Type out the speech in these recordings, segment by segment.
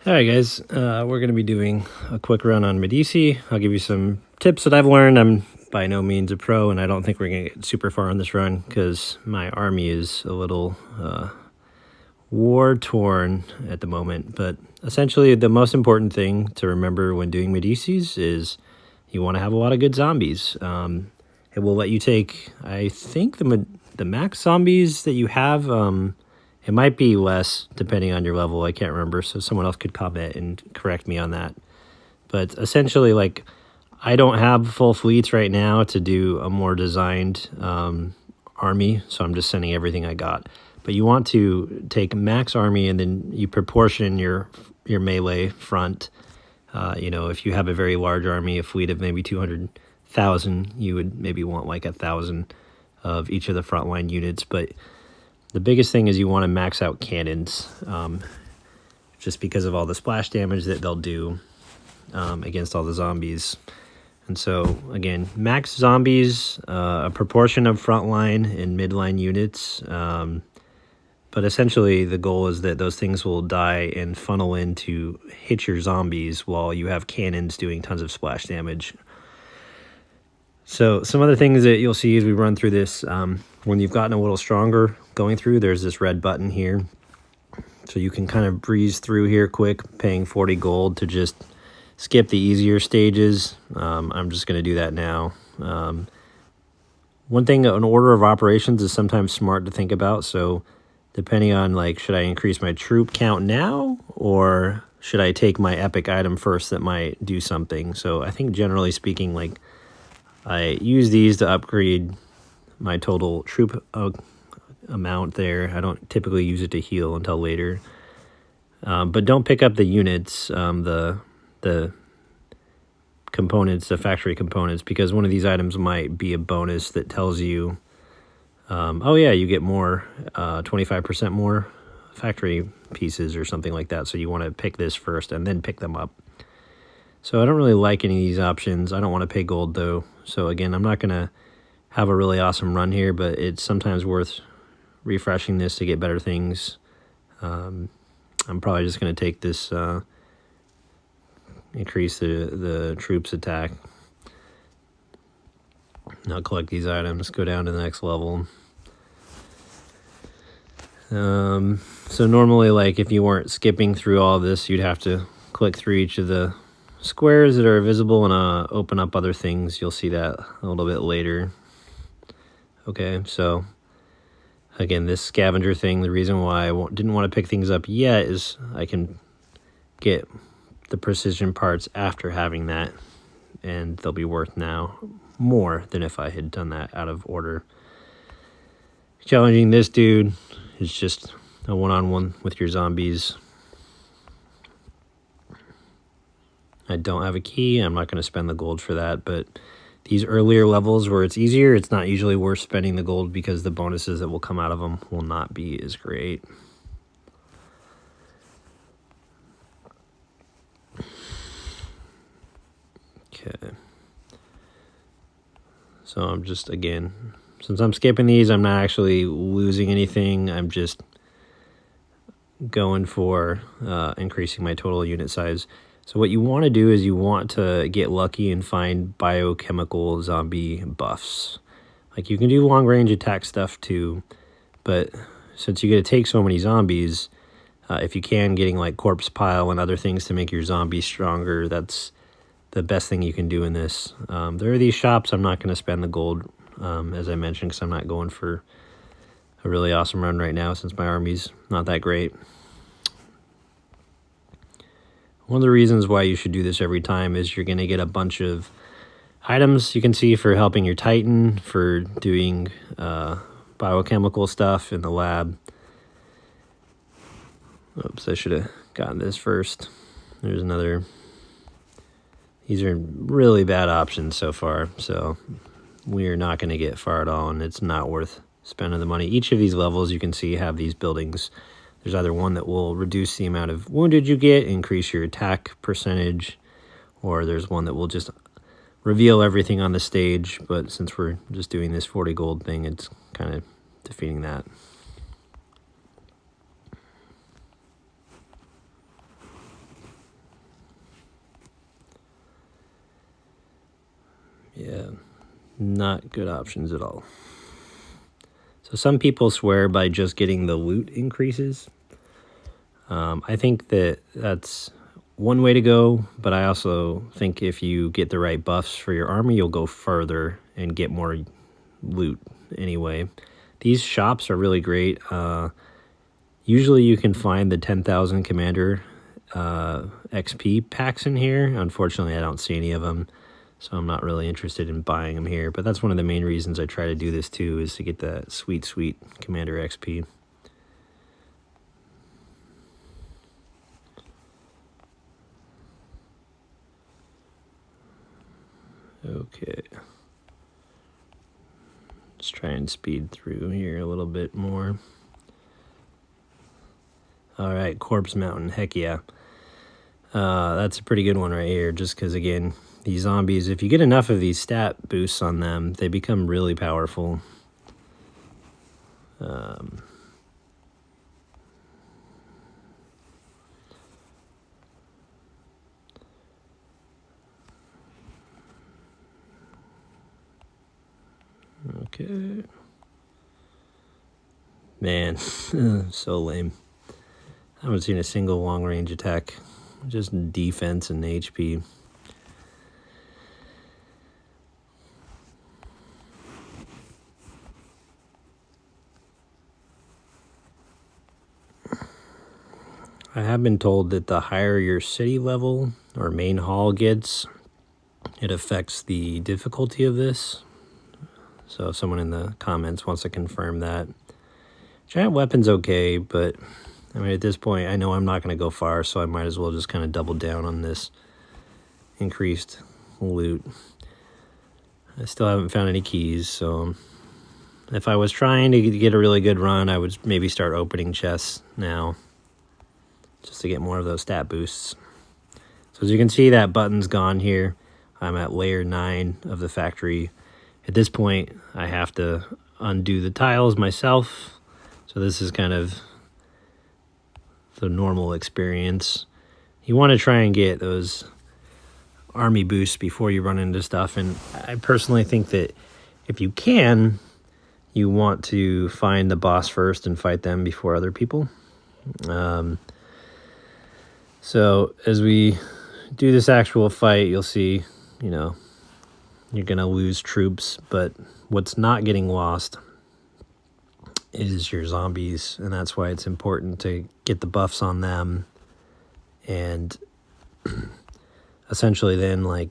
Alright guys, we're going to be doing a quick run on Medici. I'll give you some tips that I've learned. I'm by no means a pro, and I don't think we're going to get super far on this run because my army is a little war-torn at the moment. But essentially, the most important thing to remember when doing Medicis is you want to have a lot of good zombies. It will let you take, I think, the max zombies that you have. It might be less depending on your level. I can't remember, so someone else could comment and correct me on that. But essentially, like, I don't have full fleets right now to do a more designed army, so I'm just sending everything I got. But you want to take max army and then you proportion your melee front. If you have a very large army, a fleet of maybe 200,000, you would maybe want like 1,000 of each of the frontline units. But the biggest thing is you want to max out cannons, just because of all the splash damage that they'll do against all the zombies. And so, again, max zombies, a proportion of frontline and midline units. But essentially, the goal is that those things will die and funnel in to hit your zombies while you have cannons doing tons of splash damage. So some other things that you'll see as we run through this, when you've gotten a little stronger going through, there's this red button here. So you can kind of breeze through here quick, paying 40 gold to just skip the easier stages. I'm just going to do that now. One thing, an order of operations is sometimes smart to think about. So depending on, like, should I increase my troop count now, or should I take my epic item first that might do something? So I think generally speaking, like, I use these to upgrade my total troop amount there. I don't typically use it to heal until later. But don't pick up the units, the components, the factory components, because one of these items might be a bonus that tells you, oh yeah, you get more, 25% more factory pieces or something like that. So you want to pick this first and then pick them up. So I don't really like any of these options. I don't want to pay gold though. So again, I'm not going to have a really awesome run here, but it's sometimes worth refreshing this to get better things. I'm probably just going to take this, increase the troops attack. Now collect these items, go down to the next level. So normally, like, if you weren't skipping through all this, you'd have to click through each of the squares that are visible and open up other things. You'll see that a little bit later. Okay, so again, this scavenger thing, the reason why I didn't want to pick things up yet is I can get the precision parts after having that, and they'll be worth now more than if I had done that out of order. Challenging this dude is just a one-on-one with your zombies. I don't have a key. I'm not going to spend the gold for that, but these earlier levels where it's easier, it's not usually worth spending the gold because the bonuses that will come out of them will not be as great. Okay. So I'm just, again, since I'm skipping these, I'm not actually losing anything. I'm just going for increasing my total unit size. So what you want to do is you want to get lucky and find biochemical zombie buffs. Like, you can do long range attack stuff too, but since you get to take so many zombies, if you can, getting like corpse pile and other things to make your zombies stronger, that's the best thing you can do in this. There are these shops. I'm not going to spend the gold, as I mentioned, because I'm not going for a really awesome run right now since my army's not that great. One of the reasons why you should do this every time is you're going to get a bunch of items you can see for helping your Titan, for doing biochemical stuff in the lab. Oops, I should have gotten this first. There's another. These are really bad options so far, so we are not going to get far at all, and it's not worth spending the money. Each of these levels, you can see, have these buildings. There's either one that will reduce the amount of wounded you get, increase your attack percentage, or there's one that will just reveal everything on the stage. But since we're just doing this 40 gold thing, it's kind of defeating that. Yeah, not good options at all. So some people swear by just getting the loot increases. I think that that's one way to go, but I also think if you get the right buffs for your army, you'll go further and get more loot anyway. These shops are really great. Usually you can find the 10,000 commander XP packs in here. Unfortunately, I don't see any of them, so I'm not really interested in buying them here. But that's one of the main reasons I try to do this too, is to get that sweet, sweet commander XP. Okay. Let's try and speed through here a little bit more. All right, Corpse Mountain, heck yeah. That's a pretty good one right here, just because, again, these zombies, if you get enough of these stat boosts on them, they become really powerful. Okay. Man, so lame. I haven't seen a single long-range attack, just defense and HP. I have been told that the higher your city level or main hall gets, it affects the difficulty of this. So if someone in the comments wants to confirm that. Giant weapon's okay, but I mean, at this point, I know I'm not going to go far, so I might as well just kind of double down on this increased loot. I still haven't found any keys, so if I was trying to get a really good run, I would maybe start opening chests now, just to get more of those stat boosts. So as you can see, that button's gone here. I'm at layer 9 of the factory. At this point, I have to undo the tiles myself. So this is kind of the normal experience. You want to try and get those army boosts before you run into stuff. And I personally think that if you can, you want to find the boss first and fight them before other people. So as we do this actual fight, you'll see, you know, you're going to lose troops, but what's not getting lost is your zombies, and that's why it's important to get the buffs on them. And essentially then, like,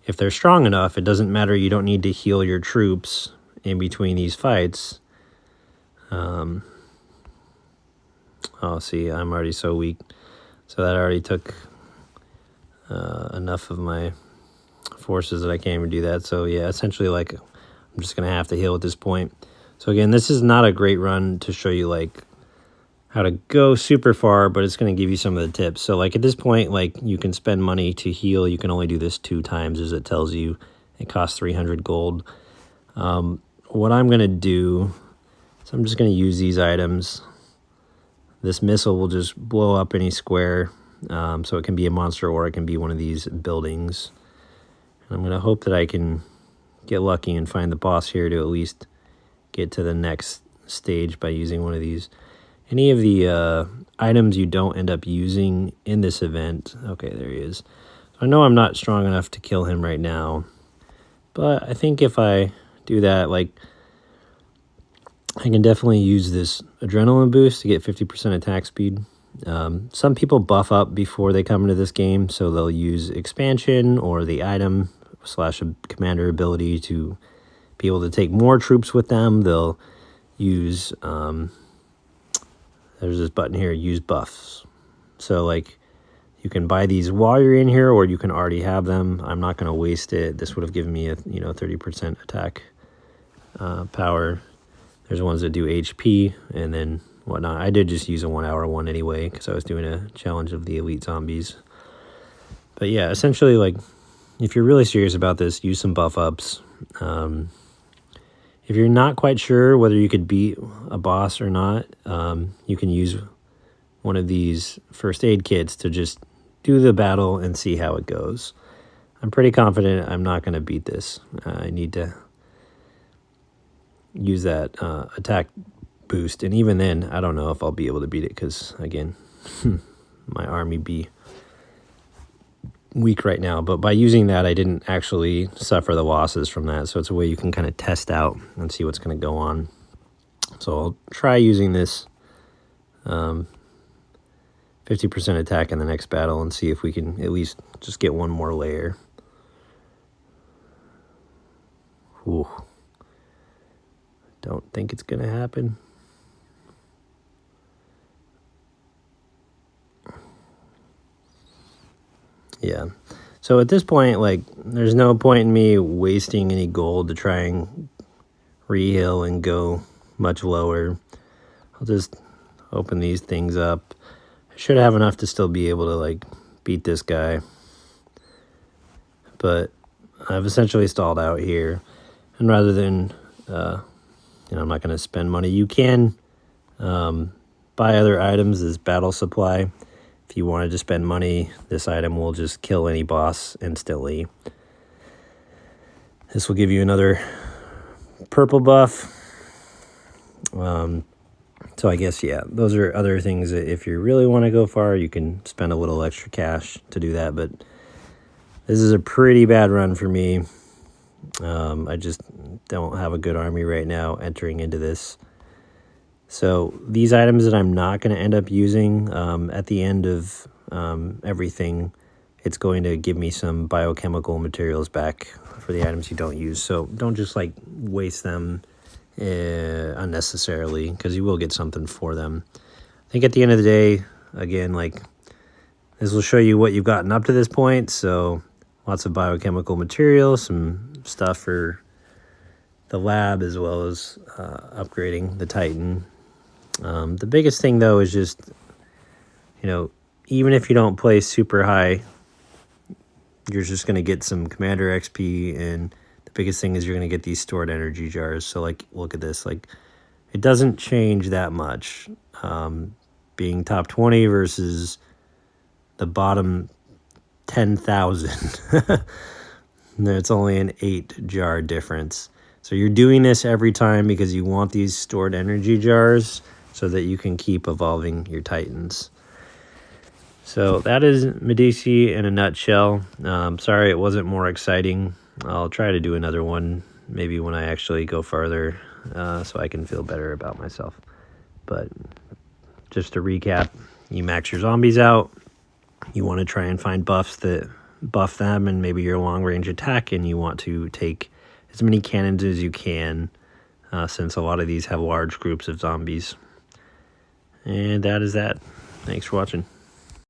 if they're strong enough, it doesn't matter, you don't need to heal your troops in between these fights. Oh, see, I'm already so weak. So that already took enough of my forces that I can't even do that. So yeah, essentially, like, I'm just gonna have to heal at this point. So again, this is not a great run to show you like how to go super far, but it's gonna give you some of the tips. So like at this point, like, you can spend money to heal. You can only do this 2 times, as it tells you. It costs 300 gold. What I'm gonna do is I'm just gonna use these items. This missile will just blow up any square. So it can be a monster or it can be one of these buildings. And I'm going to hope that I can get lucky and find the boss here to at least get to the next stage by using one of these. Any of the items you don't end up using in this event. Okay, there he is. So I know I'm not strong enough to kill him right now, but I think if I do that, like, I can definitely use this adrenaline boost to get 50% attack speed. Some people buff up before they come into this game, so they'll use expansion or the item / a commander ability to be able to take more troops with them. They'll use, there's this button here, use buffs. So like, you can buy these while you're in here, or you can already have them. I'm not going to waste it. This would have given me a 30% attack power. There's ones that do HP and then whatnot. I did just use a 1 hour one anyway, because I was doing a challenge of the elite zombies. But yeah, essentially, like, if you're really serious about this, use some buff ups. If you're not quite sure whether you could beat a boss or not, you can use one of these first aid kits to just do the battle and see how it goes. I'm pretty confident I'm not going to beat this. I need to use that attack boost, and even then, I don't know if I'll be able to beat it because, again, my army be weak right now. But by using that, I didn't actually suffer the losses from that, so it's a way you can kind of test out and see what's going to go on. So I'll try using this 50% attack in the next battle and see if we can at least just get one more layer. Ooh. Don't think it's gonna happen. Yeah. So at this point, like, there's no point in me wasting any gold to try and re-heal and go much lower. I'll just open these things up. I should have enough to still be able to, like, beat this guy. But I've essentially stalled out here. And rather than, I'm not going to spend money. You can buy other items as battle supply. If you wanted to spend money, this item will just kill any boss instantly. This will give you another purple buff. So I guess, yeah, those are other things that if you really want to go far, you can spend a little extra cash to do that. But this is a pretty bad run for me. I just don't have a good army right now entering into this. So these items that I'm not going to end up using at the end of everything, it's going to give me some biochemical materials back for the items you don't use. So don't just like waste them unnecessarily, because you will get something for them. I think at the end of the day, again, like, this will show you what you've gotten up to this point. So lots of biochemical materials, some stuff for the lab, as well as upgrading the Titan. The biggest thing, though, is just, even if you don't play super high, you're just going to get some commander XP, and the biggest thing is you're going to get these stored energy jars. So, like, look at this. Like, it doesn't change that much. Being top 20 versus the bottom 10,000. It's only an 8 jar difference. So you're doing this every time because you want these stored energy jars so that you can keep evolving your Titans. So that is Medici in a nutshell. Sorry it wasn't more exciting. I'll try to do another one maybe when I actually go farther so I can feel better about myself. But just to recap, you max your zombies out. You want to try and find buffs that buff them and maybe your long-range attack, and you want to take as many cannons as you can since a lot of these have large groups of zombies. And that is that. Thanks for watching.